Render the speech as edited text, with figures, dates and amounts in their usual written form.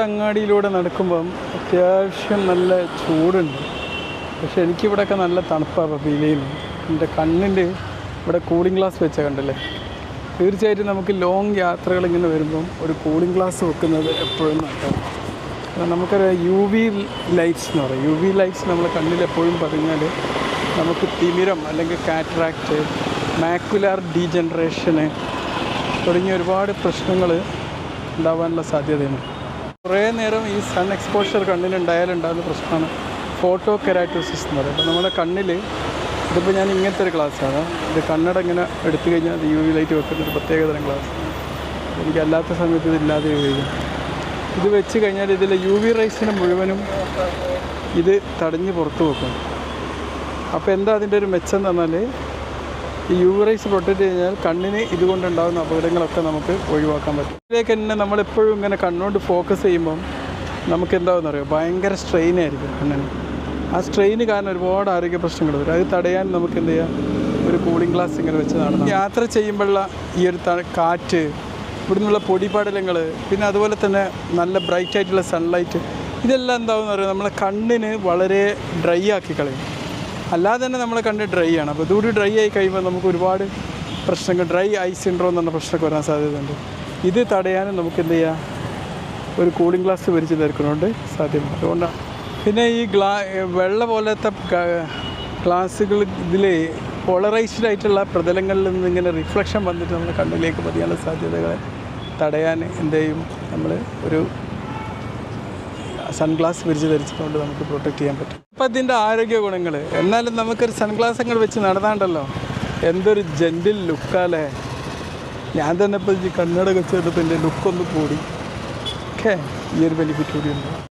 അങ്ങാടിയിലൂടെ നടക്കുമ്പം അത്യാവശ്യം നല്ല ചൂടുണ്ട്. പക്ഷെ എനിക്കിവിടെയൊക്കെ നല്ല തണുപ്പാണ് ഫീൽ ചെയ്യുന്നത്. എൻ്റെ കണ്ണിൻ്റെ ഇവിടെ കൂളിംഗ് ഗ്ലാസ് വെച്ചാൽ കണ്ടല്ലേ. തീർച്ചയായിട്ടും നമുക്ക് ലോങ് യാത്രകൾ ഇങ്ങനെ വരുമ്പം ഒരു കൂളിംഗ് ഗ്ലാസ് വെക്കുന്നത് എപ്പോഴും നല്ലതാണ്. നമുക്കൊരു UV ലൈറ്റ്സ് എന്ന് പറയും. UV ലൈറ്റ്സ് നമ്മൾ കണ്ണിൽ എപ്പോഴും പതിഞ്ഞാൽ നമുക്ക് തിമിരം അല്ലെങ്കിൽ കാറ്ററാക്റ്റ്, മാക്കുലാർ ഡീജനറേഷന് തുടങ്ങിയ ഒരുപാട് പ്രശ്നങ്ങൾ ഉണ്ടാവാനുള്ള സാധ്യതയാണ്. കുറേ നേരം ഈ സൺ എക്സ്പോഷർ കണ്ണിനുണ്ടായാലുണ്ടാകുന്ന പ്രശ്നമാണ് ഫോട്ടോ കെരാറ്റോസിസ് എന്ന് പറയുന്നത്. നമ്മുടെ കണ്ണിൽ ഇതിപ്പോൾ ഞാൻ ഇങ്ങനത്തെ ഒരു ഗ്ലാസ്സാണ്. ഇത് കണ്ണട ഇങ്ങനെ എടുത്തു കഴിഞ്ഞാൽ അത് UV ലൈറ്റ് വെക്കുന്നൊരു പ്രത്യേകതരം ഗ്ലാസ്സാണ്. എനിക്കല്ലാത്ത സമയത്ത് ഇതില്ലാതെ ഉപയോഗിക്കും. ഇത് വെച്ച് കഴിഞ്ഞാൽ ഇതിലെ UV റൈസിന് മുഴുവനും ഇത് തടഞ്ഞ് പുറത്ത് വെക്കും. അപ്പോൾ എന്താ അതിൻ്റെ ഒരു മെച്ചം എന്ന് പറഞ്ഞാൽ ഈ UV റൈസ് പ്രൊട്ടക്റ്റ് കഴിഞ്ഞാൽ കണ്ണിന് ഇതുകൊണ്ടുണ്ടാകുന്ന അപകടങ്ങളൊക്കെ നമുക്ക് ഒഴിവാക്കാൻ പറ്റും. ഇതിലേക്ക് തന്നെ നമ്മളെപ്പോഴും ഇങ്ങനെ കണ്ണുകൊണ്ട് ഫോക്കസ് ചെയ്യുമ്പം നമുക്ക് എന്താണെന്ന് അറിയാം, ഭയങ്കര സ്ട്രെയിൻ ആയിരിക്കും കണ്ണിന്. ആ സ്ട്രെയിന് കാരണം ഒരുപാട് ആരോഗ്യ പ്രശ്നങ്ങൾ വരും. അത് തടയാൻ നമുക്ക് എന്ത് ചെയ്യാം, ഒരു കൂളിംഗ് ഗ്ലാസ് ഇങ്ങനെ വെച്ച് നടണം. യാത്ര ചെയ്യുമ്പോഴുള്ള ഈ ഒരു കാറ്റ്, ഇവിടെ നിന്നുള്ള പൊടിപടലങ്ങൾ, പിന്നെ അതുപോലെ തന്നെ നല്ല ബ്രൈറ്റ് ആയിട്ടുള്ള സൺലൈറ്റ്, ഇതെല്ലാം എന്താണെന്ന് പറയുക നമ്മളെ കണ്ണിന് വളരെ ഡ്രൈ ആക്കി കളയും. അല്ലാതെ തന്നെ നമ്മളെ കണ്ണ് ഡ്രൈ ആണ്. അപ്പോൾ ഇതുകൂടി ഡ്രൈ ആയി കഴിയുമ്പോൾ നമുക്ക് ഒരുപാട് പ്രശ്നങ്ങൾ, ഡ്രൈ ഐ സിൻഡ്രോം എന്ന് പറഞ്ഞ പ്രശ്നമൊക്കെ വരാൻ സാധ്യതയുണ്ട്. ഇത് തടയാനും നമുക്ക് എന്ത് ചെയ്യാം, ഒരു കൂളിംഗ് ഗ്ലാസ് വരിച്ച് തീർക്കുന്നതുകൊണ്ട് സാധ്യമാണ്. അതുകൊണ്ടാണ് പിന്നെ ഈ വെള്ള പോലത്തെ ഗ്ലാസ്സുകൾ ഇതിൽ പോളറൈസ്ഡ് ആയിട്ടുള്ള പ്രതലങ്ങളിൽ നിന്ന് ഇങ്ങനെ റിഫ്ലക്ഷൻ വന്നിട്ട് നമ്മുടെ കണ്ണിലേക്ക് പതിയാനുള്ള സാധ്യതകളെ തടയാൻ എന്ത് ചെയ്യും, നമ്മൾ ഒരു സൺഗ്ലാസ് വിരിച്ച് ധരിച്ചുകൊണ്ട് നമുക്ക് പ്രൊട്ടക്റ്റ് ചെയ്യാൻ പറ്റും. അപ്പോൾ ഇതിൻ്റെ ആരോഗ്യ ഗുണങ്ങൾ, എന്നാലും നമുക്കൊരു സൺഗ്ലാസ് അങ്ങോട്ട് വെച്ച് നടന്നാണ്ടല്ലോ എന്തൊരു ജെൻറ്റിൽ ലുക്കാല്ലേ. ഞാൻ തന്നെ ഇപ്പോൾ ഈ കണ്ണട വെച്ച് എടുത്തപ്പോൾ എൻ്റെ ലുക്കൊന്ന് കൂടി. ഓക്കെ, ഈ ഒരു ബെനിഫിറ്റ് കൂടിയുണ്ട്.